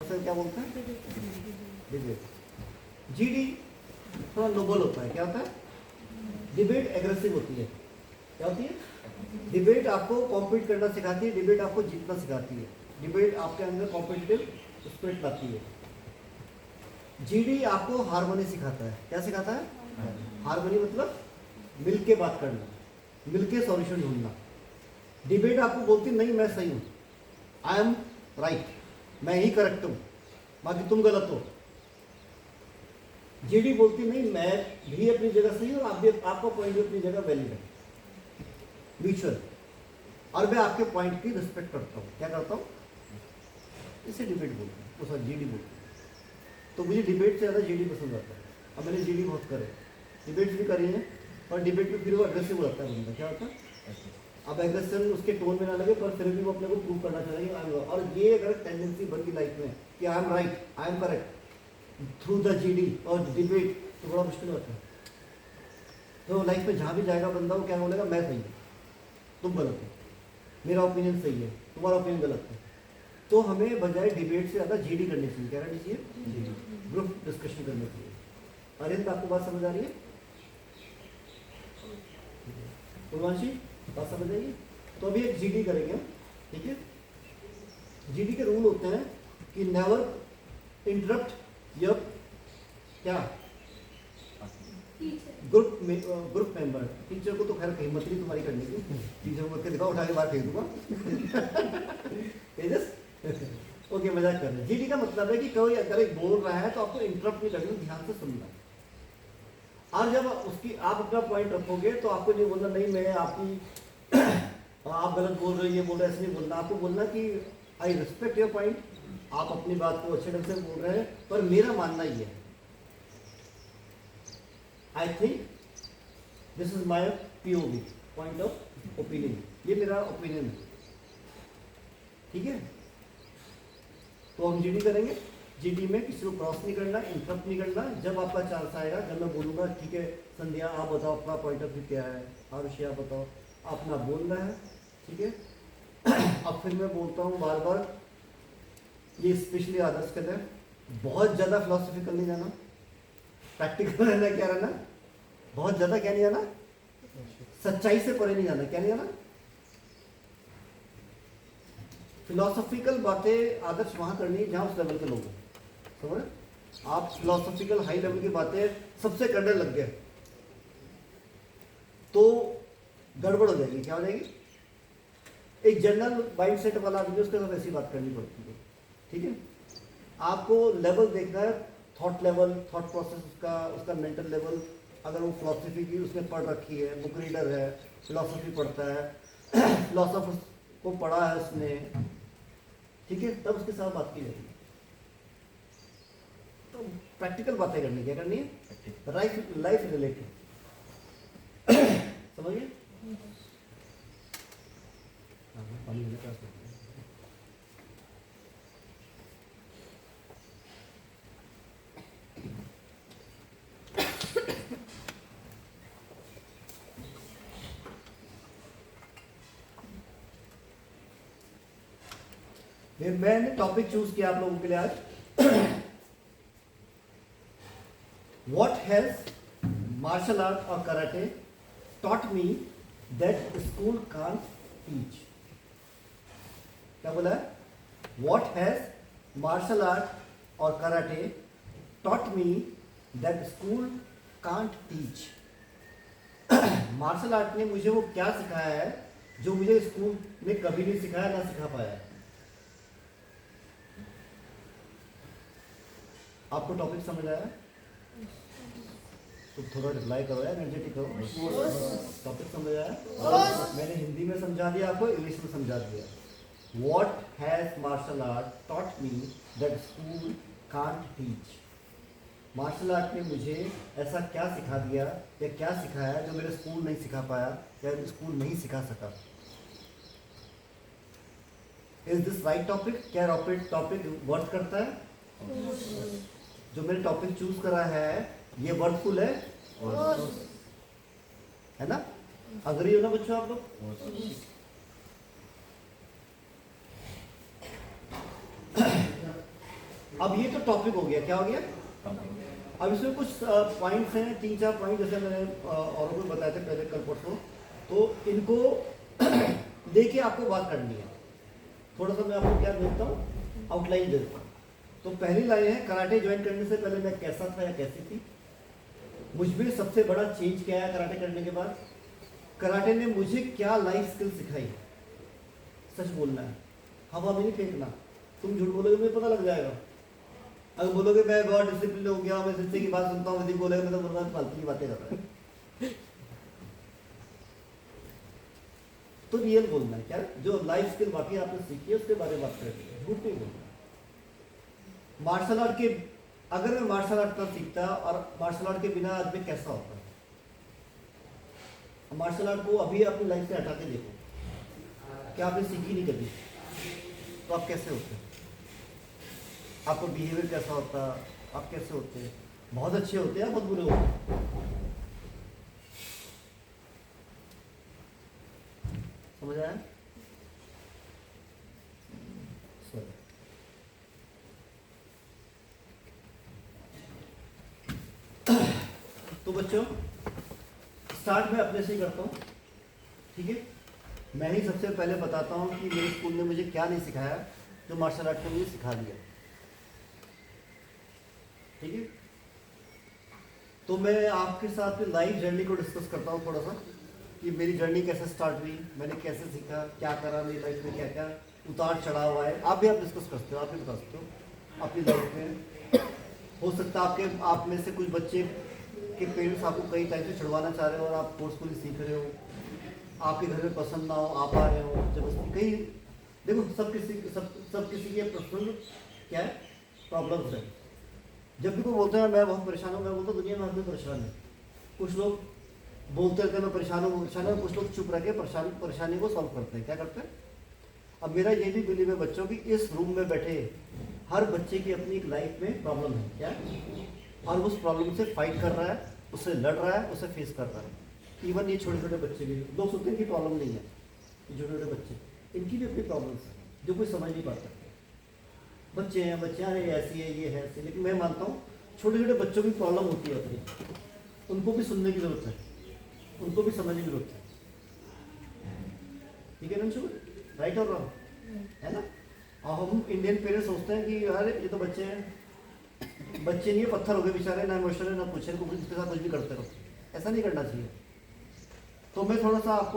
से क्या बोलते हैं? डिबेट। जीडी थोड़ा नोबल होता है। क्या होता है? डिबेट एग्रेसिव होती है। क्या होती है? डिबेट आपको कॉम्पीट करना सिखाती है, डिबेट आपको जीतना सिखाती है, डिबेट आपके अंदर कॉम्पिटिटिव स्पिरिट लाती है। जीडी आपको हार्मनी सिखाता है। क्या सिखाता है? हार्मनी मतलब मिल के बात करना, मिल के सॉल्यूशन ढूंढना। डिबेट आपको बोलती नहीं मैं सही हूँ, आई एम राइट, मैं ही करेक्ट हूँ, बाकी तुम गलत हो। जीडी बोलती नहीं मैं भी अपनी जगह सही हूँ, आप भी, आपका पॉइंट भी अपनी जगह वैलिड है, म्यूचुअल, और मैं आपके पॉइंट की रिस्पेक्ट करता हूँ। क्या करता हूँ? इसे डिबेट बोलते हैं, उस जीडी बोलते हैं। तो मुझे डिबेट से ज़्यादा जीडी पसंद आता है। अब मैंने जीडी बहुत करे, डिबेट्स भी करी है, और डिबेट में फिर वो अग्रेसिव हो जाता है बंदा। क्या होता है? अब एग्रेशन उसके टोन में ना लगे, पर फिर भी वो अपने को प्रूव करना चाहेंगे। और ये अगर टेंडेंसी बन गई लाइफ में कि I am right, I am correct through the GD और डिबेट, तो बड़ा मुश्किल होता है। तो लाइफ में जहाँ भी जाएगा बंदा, वो क्या बोलेगा? मैं सही हूँ, तुम गलत हो, मेरा ओपिनियन सही है, तुम्हारा ओपिनियन गलत है। तो हमें बजाय डिबेट से ज़्यादा जीडी करनी चाहिए। क्या करनी चाहिए? जीडी, ग्रुप डिस्कशन करनी चाहिए। अरिंद, आपको बात समझ आ रही है? पूर्वांशी, बात समझ आएगी? तो अभी एक जीडी करेंगे, ठीक है? जीडी के रूल होते हैं कि नेवर इंटरप्ट योर क्या ग्रुप मेंबर। टीचर को तो खैर हिम्मत नहीं तुम्हारी करने की, टीचर को दिखाओ, उठा के बाहर फेंक दूंगा। ओके, मजाक कर रहे हैं। जीडी का मतलब है कि कोई अगर एक बोल रहा है तो आपको इंटरप्ट नहीं करना, ध्यान से सुनना। और जब उसकी आप अपना पॉइंट रखोगे तो आपको नहीं बोलना नहीं मैं आपकी आप गलत बोल रहे हो, ये बोल रहे, ऐसे नहीं बोलना। आपको बोलना कि आई रिस्पेक्ट योर पॉइंट, आप अपनी बात को अच्छे ढंग से बोल रहे हैं, पर मेरा मानना ये है, I think this is my POV, point of opinion, ये मेरा ओपिनियन है, ठीक है? तो हम जीडी करेंगे। जीडी में किसी को क्रॉस नहीं करना, इंटरप्ट नहीं करना। जब आपका चांस आएगा, जब मैं बोलूँगा ठीक है संध्या आप बताओ अपना पॉइंट ऑफ व्यू क्या है, आरुषि आप बताओ, अपना बोलना है, ठीक है? अब फिर मैं बोलता हूँ बार बार, ये स्पेशली आदर्श के लिए, बहुत ज़्यादा फिलोसफिकल नहीं जाना, प्रैक्टिकल रहना। क्या रहना? बहुत ज़्यादा क्या नहीं जाना, सच्चाई से परे नहीं जाना। क्या नहीं जाना? फिलोसॉफिकल बातें आदर्श वहाँ करनी है जहाँ उस लेवल के लोग हैं, समझ? आप फिलोसॉफिकल हाई लेवल की बातें सबसे करने लग गए तो गड़बड़ हो जाएगी। क्या हो जाएगी? एक जनरल माइंड सेट वाला आदमी, उसके साथ ऐसी बात करनी पड़ती है, ठीक है? आपको लेवल देखना है, थॉट लेवल, थॉट प्रोसेस, उसका मेंटल लेवल। अगर वो फिलोसफी की उसने पढ़ रखी है, बुक रीडर है, फिलोसफी पढ़ता है, फिलोसफर को पढ़ा है उसने, ठीक है, तब उसके साथ बात की जाएगी। तो प्रैक्टिकल बातें करनी, क्या करनी है? लाइफ रिलेटेड, समझिए? पानी लेने का मैंने टॉपिक चूज किया आप लोगों के लिए आज, व्हाट हैज मार्शल आर्ट और karate taught me that school can't teach। क्या बोला है? What has martial art और karate taught me that school can't teach। Martial art ने मुझे वो क्या सिखाया है जो मुझे स्कूल में कभी नहीं सिखाया, ना सिखा पाया है। आपको टॉपिक समझ आया? तो थोड़ा रिप्लाई करो यार, एनर्जेटिक करो। टॉपिक समझ आया? मैंने हिंदी में समझा दिया, आपको इंग्लिश में समझा दिया। What has martial art taught me that school can't teach। Martial art ने मुझे ऐसा क्या सिखा दिया या क्या सिखाया जो मेरे स्कूल नहीं सिखा पाया या स्कूल नहीं सिखा सका। Is this right topic? क्या टॉपिक वर्थ करता है? जो मैंने टॉपिक चूज करा है ये वर्थफुल है ना? अग्री हो ना बच्चों आप लोग? अब ये तो टॉपिक हो गया, क्या हो गया? अब इसमें कुछ पॉइंट्स हैं, 3-4 पॉइंट जैसे मैंने औरों को बताए थे पहले कल परसों, तो इनको लेके आपको बात करनी है। थोड़ा सा मैं आपको क्या देता हूँ, आउटलाइन देता हूँ। तो पहली लाइन है, कराटे ज्वाइन करने से पहले मैं कैसा था या कैसी थी, मुझमें सबसे बड़ा चेंज क्या है कराटे करने के बाद, कराटे ने मुझे क्या लाइफ स्किल सिखाई। सच बोलना है, हवा में नहीं फेंकना। तुम झूठ बोलोगे मुझे पता लग जाएगा। अगर बोलोगे मैं बहुत डिसिप्लिन हो गया, मैं सच्चे की बात सुनता हूँ, यदि बोलेगा मैं तो बर्बाद फालतू की बातें कर रहा है। तो रियल बोलना है, क्या जो लाइफ स्किल बाकी आपने सीखी है उसके बारे में बात करेंगे, झूठ नहीं बोलना। मार्शल आर्ट के, अगर मैं मार्शल आर्ट का सीखता और मार्शल आर्ट के बिना आदमी कैसा होता है, मार्शल आर्ट को अभी अपनी लाइफ से हटा के देखो, क्या आपने सीखी नहीं कभी, तो आप कैसे होते हैं, आपका बिहेवियर कैसा होता, आप कैसे होते हैं, बहुत अच्छे होते हैं, बहुत बुरे होते हैं। समझ आया? तो बच्चों स्टार्ट मैं अपने से ही करता हूँ, ठीक है? मैं ही सबसे पहले बताता हूँ कि मेरे स्कूल ने मुझे क्या नहीं सिखाया जो मार्शल आर्ट ने मुझे सिखा दिया, ठीक है? तो मैं आपके साथ लाइफ जर्नी को डिस्कस करता हूँ थोड़ा सा, कि मेरी जर्नी कैसे स्टार्ट हुई, मैंने कैसे सीखा, क्या करा मेरी लाइफ में, क्या क्या उतार चढ़ाव हुआ है। आप भी आप डिस्कस करते हो, आप भी बता सकते हो अपनी लाइफ में। हो सकता है आप में से कुछ बच्चे के पेरेंट्स आपको कई टाइम से छुड़वाना चाह रहे हो और आप फोर्सफुली सीख रहे हो, आपके घर में पसंद ना हो, आप आ रहे हो जबरदस्ती। कई देखो सब किसी के पर्सनल क्या है प्रॉब्लम्स है। जब भी कोई बोलता है मैं बहुत परेशान हूँ, मैं बोलता हूँ दुनिया में आदमी परेशान है। कुछ लोग बोलते रहते हैं मैं परेशान हूँ परेशान हूँ, कुछ लोग चुप रह के परेशानी को सॉल्व करते हैं। क्या करते हैं? अब मेरा ये भी बिलीव है बच्चों की, इस रूम में बैठे हर बच्चे की अपनी एक लाइफ में प्रॉब्लम है, क्या, और उस प्रॉब्लम से फाइट कर रहा है, उससे लड़ रहा है, उसे फेस कर रहा है। इवन ये छोटे छोटे बच्चे भी, लोग सोचते हैं कि प्रॉब्लम नहीं है, ये छोटे छोटे बच्चे, इनकी भी अपनी प्रॉब्लम्स है जो कोई समझ नहीं पाता। बच्चे हैं, बच्चे अरे ऐसी है, ये है ऐसी, लेकिन मैं मानता हूँ छोटे छोटे बच्चों की प्रॉब्लम होती है अपनी, उनको भी सुनने की जरूरत है, उनको भी समझने की जरूरत है। ठीक है ना, राइट और रॉन्ग है ना? और हम इंडियन पेरेंट्स सोचते हैं कि अरे ये तो बच्चे हैं, बच्चे नहीं है, पत्थर हो गए बेचारे, ना इमोशनल ना कुछ है, इसके साथ कुछ भी करते रहो। ऐसा नहीं करना चाहिए। तो मैं थोड़ा सा आपको